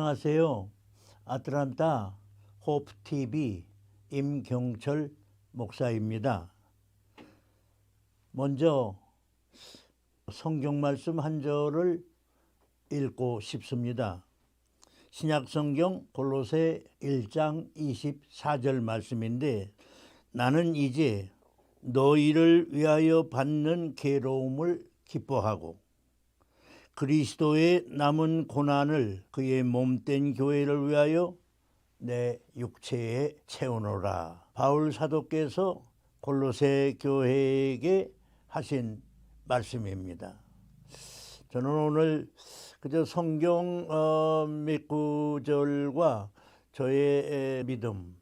안녕하세요. 아틀란타 호프TV 임경철 목사입니다. 먼저 성경 말씀 한 절을 읽고 싶습니다. 신약성경 골로새 1장 24절 말씀인데, 나는 이제 너희를 위하여 받는 괴로움을 기뻐하고 그리스도의 남은 고난을 그의 몸된 교회를 위하여 내 육체에 채우노라. 바울 사도께서 골로새 교회에게 하신 말씀입니다. 저는 오늘 그저 성경 몇 구절과 저의 믿음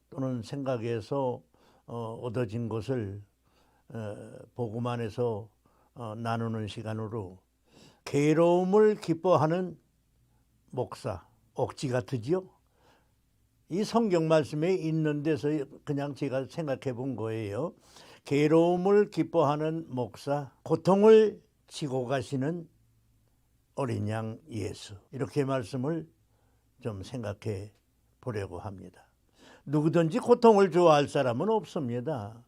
또는 생각에서 얻어진 것을 복음 안에서 나누는 시간으로, 괴로움을 기뻐하는 목사, 억지 같으지요? 이 성경 말씀에 있는 데서 그냥 제가 생각해 본 거예요. 괴로움을 기뻐하는 목사, 고통을 지고 가시는 어린 양 예수, 이렇게 말씀을 좀 생각해 보려고 합니다. 누구든지 고통을 좋아할 사람은 없습니다.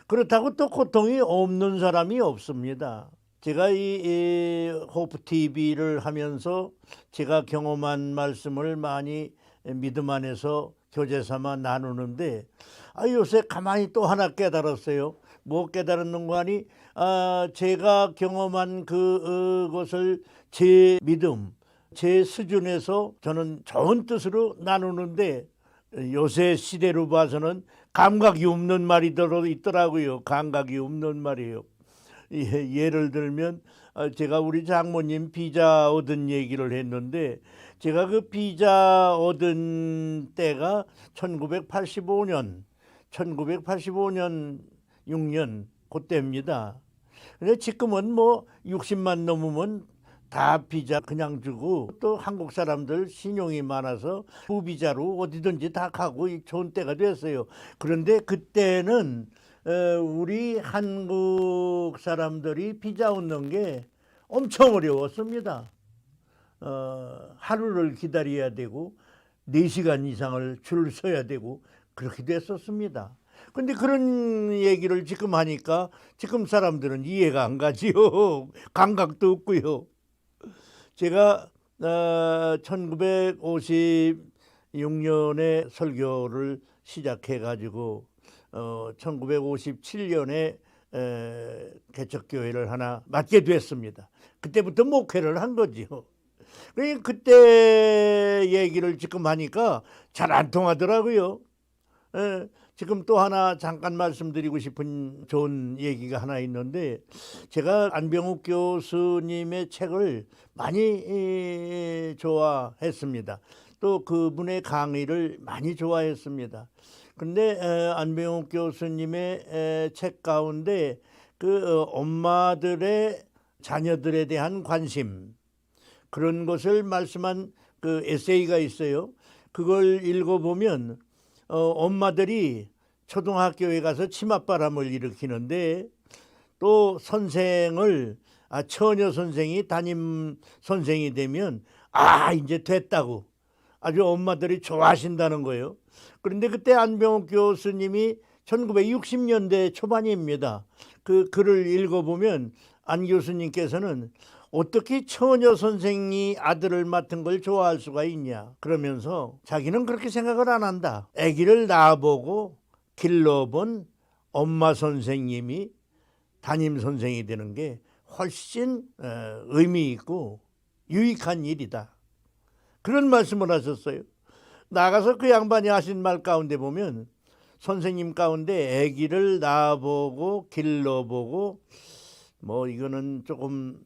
그렇다고 또 고통이 없는 사람이 없습니다. 제가 이 호프TV를 하면서 제가 경험한 말씀을 많이 믿음 안에서 교제 삼아 나누는데, 요새 가만히 또 하나 깨달았어요. 뭐 깨달았는 거 아니? 제가 경험한 그것을 제 믿음, 제 수준에서 저는 좋은 뜻으로 나누는데, 요새 시대로 봐서는 감각이 없는 말이 있더라고요. 감각이 없는 말이에요. 예를 들면 제가 우리 장모님 비자 얻은 얘기를 했는데, 제가 그 비자 얻은 때가 1985년 6년 그때입니다. 근데 지금은 뭐 60만 넘으면 다 비자 그냥 주고, 또 한국 사람들 신용이 많아서 무비자로 어디든지 다 가고 좋은 때가 됐어요. 그런데 그때는 우리 한국 사람들이 비자 얻는 게 엄청 어려웠습니다. 하루를 기다려야 되고 4시간 이상을 줄 서야 되고 그렇게 됐었습니다. 근데 그런 얘기를 지금 하니까 지금 사람들은 이해가 안 가지요. 감각도 없고요. 제가 1956년에 설교를 시작해 가지고 1957년에 개척교회를 하나 맡게 됐습니다. 그때부터 목회를 한 거지요. 그때 얘기를 지금 하니까 잘 안 통하더라고요. 지금 또 하나 잠깐 말씀드리고 싶은 좋은 얘기가 하나 있는데, 제가 안병욱 교수님의 책을 많이 좋아했습니다. 또 그분의 강의를 많이 좋아했습니다. 근데 안병욱 교수님의 책 가운데 그 엄마들의 자녀들에 대한 관심, 그런 것을 말씀한 그 에세이가 있어요. 그걸 읽어보면 엄마들이 초등학교에 가서 치맛바람을 일으키는데, 또 선생을 처녀 선생이 담임 선생이 되면 이제 됐다고 아주 엄마들이 좋아하신다는 거예요. 그런데 그때 안병욱 교수님이 1960년대 초반입니다. 그 글을 읽어보면 안 교수님께서는 어떻게 처녀 선생이 아들을 맡은 걸 좋아할 수가 있냐 그러면서, 자기는 그렇게 생각을 안 한다. 아기를 낳아보고 길러본 엄마 선생님이 담임 선생이 되는 게 훨씬 의미 있고 유익한 일이다, 그런 말씀을 하셨어요. 나가서 그 양반이 하신 말 가운데 보면, 선생님 가운데 아기를 낳아보고 길러보고, 뭐 이거는 조금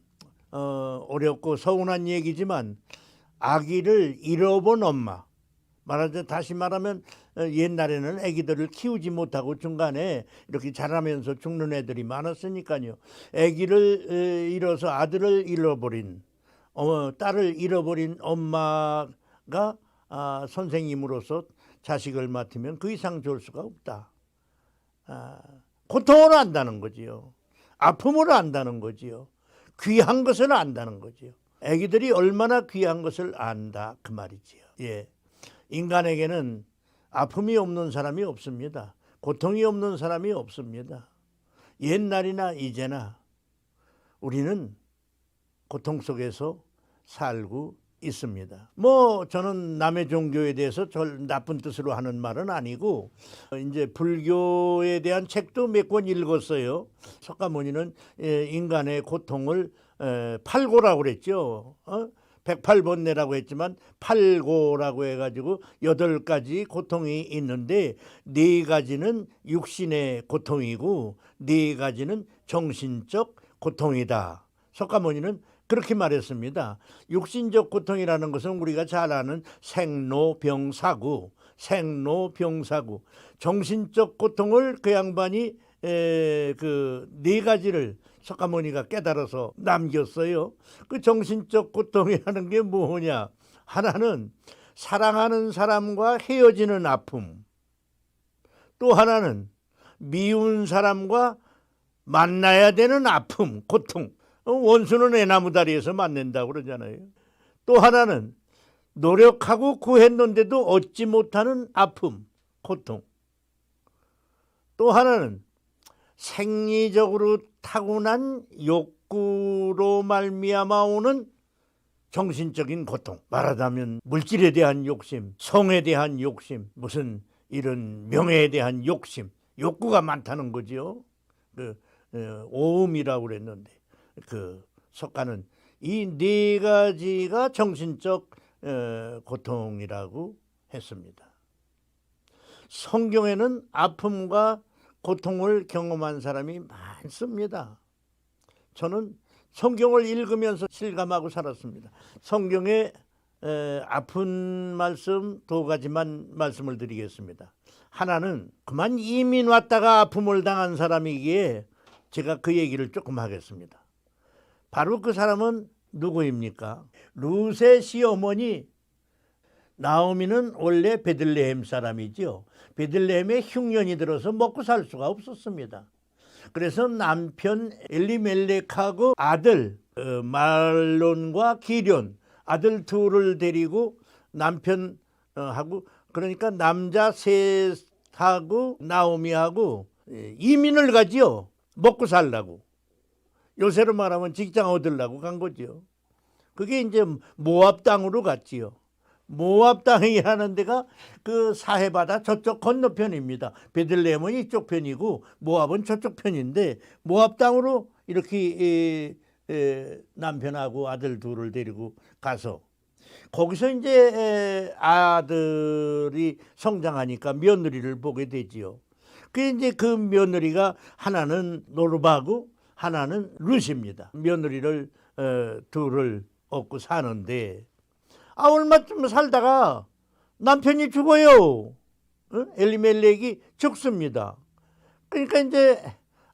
어렵고 서운한 얘기지만, 아기를 잃어본 엄마, 다시 말하면 옛날에는 아기들을 키우지 못하고 중간에 이렇게 자라면서 죽는 애들이 많았으니까요. 아기를 잃어서 아들을 잃어버린, 딸을 잃어버린 엄마가 선생님으로서 자식을 맡으면 그 이상 좋을 수가 없다. 고통을 안다는 거지요. 아픔을 안다는 거지요. 귀한 것을 안다는 거지요. 아기들이 얼마나 귀한 것을 안다 그 말이지요. 예, 인간에게는 아픔이 없는 사람이 없습니다. 고통이 없는 사람이 없습니다. 옛날이나 이제나 우리는 고통 속에서 살고 있습니다. 뭐 저는 남의 종교에 대해서 나쁜 뜻으로 하는 말은 아니고 이제 불교에 대한 책도 몇 권 읽었어요. 석가모니는 인간의 고통을 팔고라고 그랬죠. 108번뇌라고 했지만 팔고라고 해가지고 8가지 고통이 있는데 4가지는 육신의 고통이고 4가지는 정신적 고통이다. 석가모니는 그렇게 말했습니다. 육신적 고통이라는 것은 우리가 잘 아는 생로병사고, 정신적 고통을 그 양반이 그 4가지를 석가모니가 깨달아서 남겼어요. 그 정신적 고통이라는 게 뭐냐? 하나는 사랑하는 사람과 헤어지는 아픔, 또 하나는 미운 사람과 만나야 되는 아픔, 고통. 원수는 애나무다리에서 만난다고 그러잖아요. 또 하나는 노력하고 구했는데도 얻지 못하는 아픔, 고통. 또 하나는 생리적으로 타고난 욕구로 말미암아 오는 정신적인 고통. 말하자면 물질에 대한 욕심, 성에 대한 욕심, 무슨 이런 명예에 대한 욕심, 욕구가 많다는 거죠. 오음이라고 그랬는데 그 석가는 이 4가지가 정신적 고통이라고 했습니다. 성경에는 아픔과 고통을 경험한 사람이 많습니다. 저는 성경을 읽으면서 실감하고 살았습니다. 성경에 아픈 말씀 2가지만 말씀을 드리겠습니다. 하나는 그만 이민 왔다가 아픔을 당한 사람이기에 제가 그 얘기를 조금 하겠습니다. 바로 그 사람은 누구입니까? 룻의 시어머니 나오미는 원래 베들레헴 사람이지요. 베들레헴에 흉년이 들어서 먹고 살 수가 없었습니다. 그래서 남편 엘리멜렉하고 아들 말론과 기련 아들 2를 데리고 남편하고 그러니까 남자 셋하고 나오미하고 이민을 가지요. 먹고 살라고. 요새로 말하면 직장 얻으려고 간 거죠. 그게 이제 모압 땅으로 갔지요. 모압 땅이라는 데가 그 사해바다 저쪽 건너편입니다. 베들레헴은 이쪽 편이고 모압은 저쪽 편인데 모압 땅으로 이렇게 남편하고 아들 2를 데리고 가서 거기서 이제 아들이 성장하니까 며느리를 보게 되지요. 그 이제 그 며느리가 하나는 노르바고 하나는 룻입니다. 며느리를 2를 얻고 사는데 얼마쯤 살다가 남편이 죽어요. 엘리멜렉이 죽습니다. 그러니까 이제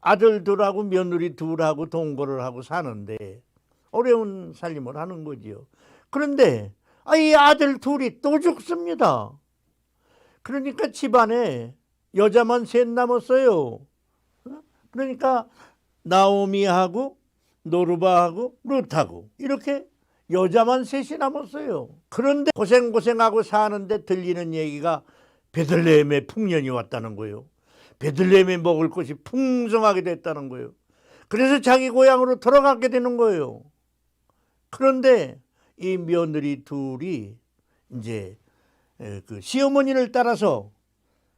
아들 2하고 며느리 2하고 동거를 하고 사는데 어려운 살림을 하는 거지요. 그런데 이 아들 2이 또 죽습니다. 그러니까 집안에 여자만 3 남았어요. 그러니까 나오미하고 노르바하고 룻하고 이렇게 여자만 3이 남았어요. 그런데 고생하고 사는데 들리는 얘기가 베들레헴에 풍년이 왔다는 거예요. 베들레헴에 먹을 것이 풍성하게 됐다는 거예요. 그래서 자기 고향으로 돌아가게 되는 거예요. 그런데 이 며느리 2이 이제 그 시어머니를 따라서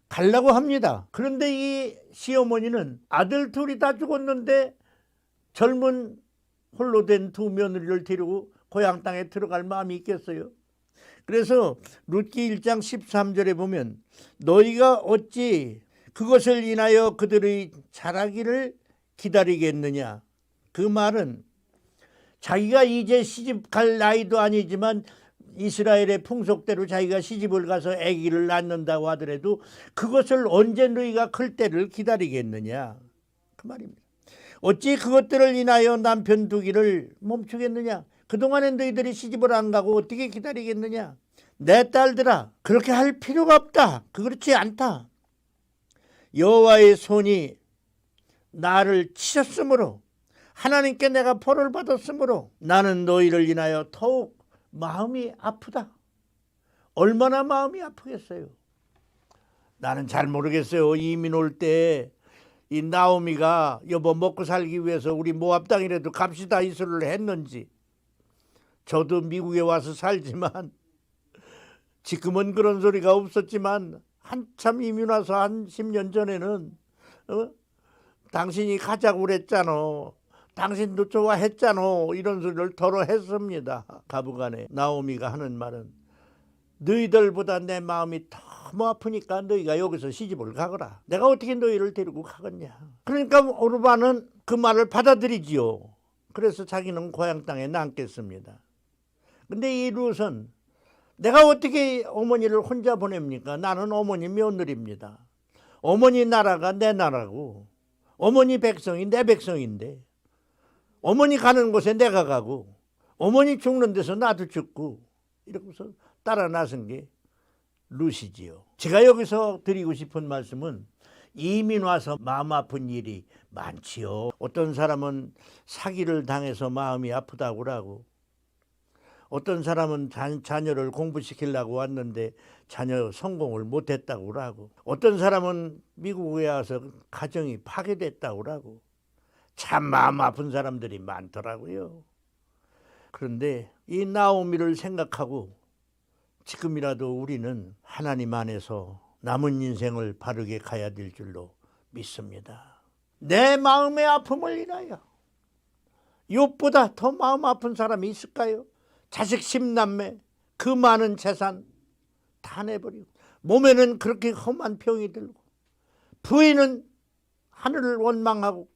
가려고 합니다. 그런데 이 시어머니는 아들 2이 다 죽었는데 젊은 홀로 된 2 며느리를 데리고 고향 땅에 들어갈 마음이 있겠어요? 그래서 룻기 1장 13절에 보면 너희가 어찌 그것을 인하여 그들의 자라기를 기다리겠느냐. 그 말은 자기가 이제 시집 갈 나이도 아니지만 이스라엘의 풍속대로 자기가 시집을 가서 아기를 낳는다고 하더라도 그것을 언제 너희가 클 때를 기다리겠느냐. 그 말입니다. 어찌 그것들을 인하여 남편 두기를 멈추겠느냐. 그동안엔 너희들이 시집을 안 가고 어떻게 기다리겠느냐. 내 딸들아 그렇게 할 필요가 없다. 그렇지 않다. 여호와의 손이 나를 치셨으므로 하나님께 내가 벌을 받았으므로 나는 너희를 인하여 더욱 마음이 아프다. 얼마나 마음이 아프겠어요. 나는 잘 모르겠어요. 이민 올 때 이 나오미가 여보 먹고 살기 위해서 우리 모압 땅이라도 갑시다 이 소리를 했는지. 저도 미국에 와서 살지만 지금은 그런 소리가 없었지만 한참 이민 와서 한 10년 전에는 당신이 가자고 그랬잖아. 당신도 좋아했잖아. 이런 소리를 더러 했습니다. 가부간에 나오미가 하는 말은 너희들보다 내 마음이 너무 아프니까 너희가 여기서 시집을 가거라. 내가 어떻게 너희를 데리고 가겠냐. 그러니까 오르반은 그 말을 받아들이지요. 그래서 자기는 고향 땅에 남겠습니다. 근데 이 룻은 내가 어떻게 어머니를 혼자 보냅니까? 나는 어머니 며느리입니다. 어머니 나라가 내 나라고 어머니 백성이 내 백성인데 어머니 가는 곳에 내가 가고 어머니 죽는 데서 나도 죽고 이러고서 따라 나선 게 룻이지요. 제가 여기서 드리고 싶은 말씀은 이민 와서 마음 아픈 일이 많지요. 어떤 사람은 사기를 당해서 마음이 아프다고 하고 어떤 사람은 자녀를 공부시키려고 왔는데 자녀 성공을 못했다고 하고 어떤 사람은 미국에 와서 가정이 파괴됐다고 하고 참 마음 아픈 사람들이 많더라고요. 그런데 이 나오미를 생각하고 지금이라도 우리는 하나님 안에서 남은 인생을 바르게 가야 될 줄로 믿습니다. 내 마음의 아픔을 인하여 욥보다 더 마음 아픈 사람이 있을까요? 자식 10남매 그 많은 재산 다 내버리고 몸에는 그렇게 험한 병이 들고 부인은 하늘을 원망하고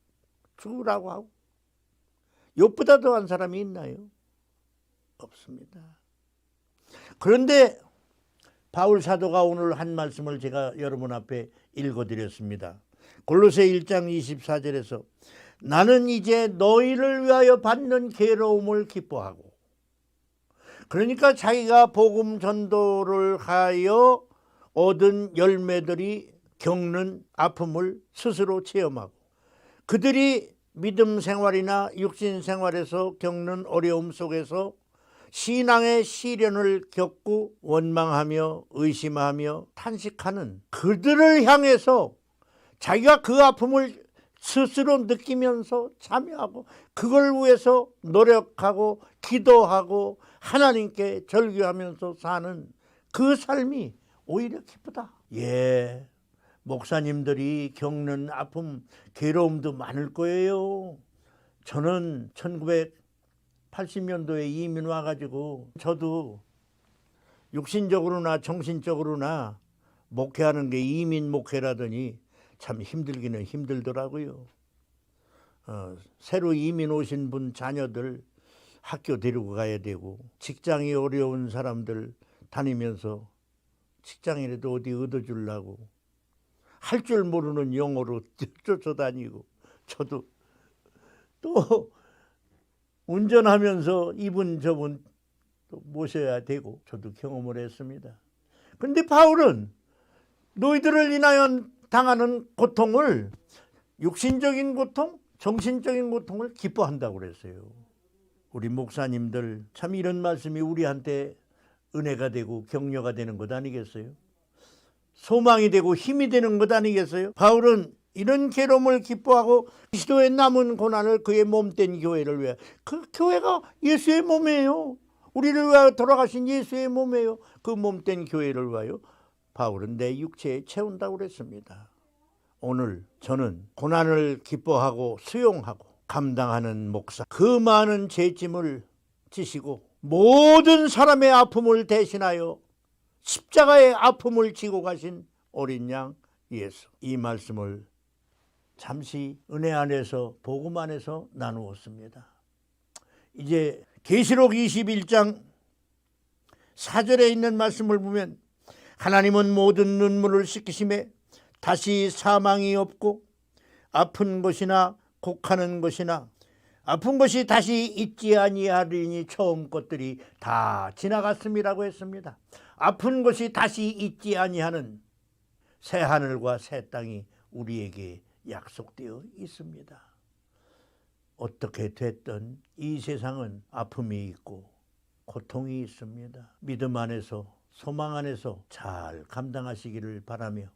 죽으라고 하고 욥보다 더한 사람이 있나요? 없습니다. 그런데 바울 사도가 오늘 한 말씀을 제가 여러분 앞에 읽어드렸습니다. 골로새 1장 24절에서 나는 이제 너희를 위하여 받는 괴로움을 기뻐하고 그러니까 자기가 복음 전도를 하여 얻은 열매들이 겪는 아픔을 스스로 체험하고 그들이 믿음 생활이나 육신 생활에서 겪는 어려움 속에서 신앙의 시련을 겪고 원망하며 의심하며 탄식하는 그들을 향해서 자기가 그 아픔을 스스로 느끼면서 참여하고 그걸 위해서 노력하고 기도하고 하나님께 절규하면서 사는 그 삶이 오히려 기쁘다. 예, 목사님들이 겪는 아픔, 괴로움도 많을 거예요. 저는 1980년도에 이민 와가지고 저도 육신적으로나 정신적으로나 목회하는 게 이민 목회라더니 참 힘들기는 힘들더라고요. 새로 이민 오신 분 자녀들 학교 데리고 가야 되고 직장이 어려운 사람들 다니면서 직장이라도 어디 얻어주려고 할 줄 모르는 영어로 쫓아다니고 저도 또 운전하면서 이분 저분 또 모셔야 되고 저도 경험을 했습니다. 그런데 바울은 너희들을 인하여 당하는 고통을 육신적인 고통, 정신적인 고통을 기뻐한다고 그랬어요. 우리 목사님들 참 이런 말씀이 우리한테 은혜가 되고 격려가 되는 것 아니겠어요? 소망이 되고 힘이 되는 것 아니겠어요? 바울은 이런 괴로움을 기뻐하고 그리스도의 남은 고난을 그의 몸된 교회를 위해 그 교회가 예수의 몸이에요. 우리를 위하여 돌아가신 예수의 몸이에요. 그 몸된 교회를 위하여 바울은 내 육체에 채운다고 그랬습니다. 오늘 저는 고난을 기뻐하고 수용하고 감당하는 목사 그 많은 죄짐을 지시고 모든 사람의 아픔을 대신하여 십자가의 아픔을 지고 가신 어린 양 예수 이 말씀을 잠시 은혜 안에서 복음 안에서 나누었습니다. 이제 계시록 21장 4절에 있는 말씀을 보면 하나님은 모든 눈물을 씻기심에 다시 사망이 없고 아픈 것이나 곡하는 것이나 아픈 것이 다시 있지 아니하리니 처음 것들이 다 지나갔음이라고 했습니다. 아픈 것이 다시 있지 아니하는 새 하늘과 새 땅이 우리에게 약속되어 있습니다. 어떻게 됐든 이 세상은 아픔이 있고 고통이 있습니다. 믿음 안에서 소망 안에서 잘 감당하시기를 바라며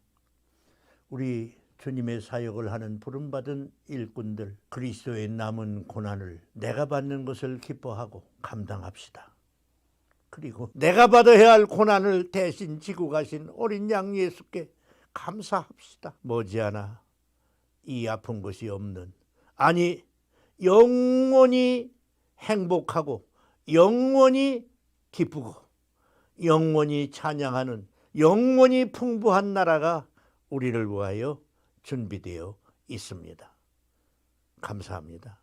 우리 주님의 사역을 하는 부름받은 일꾼들, 그리스도의 남은 고난을 내가 받는 것을 기뻐하고 감당합시다. 그리고 내가 받아야 할 고난을 대신 지고 가신 어린 양 예수께 감사합시다. 머지않아 이 아픈 것이 없는, 아니 영원히 행복하고 영원히 기쁘고 영원히 찬양하는 영원히 풍부한 나라가 우리를 위하여 준비되어 있습니다. 감사합니다.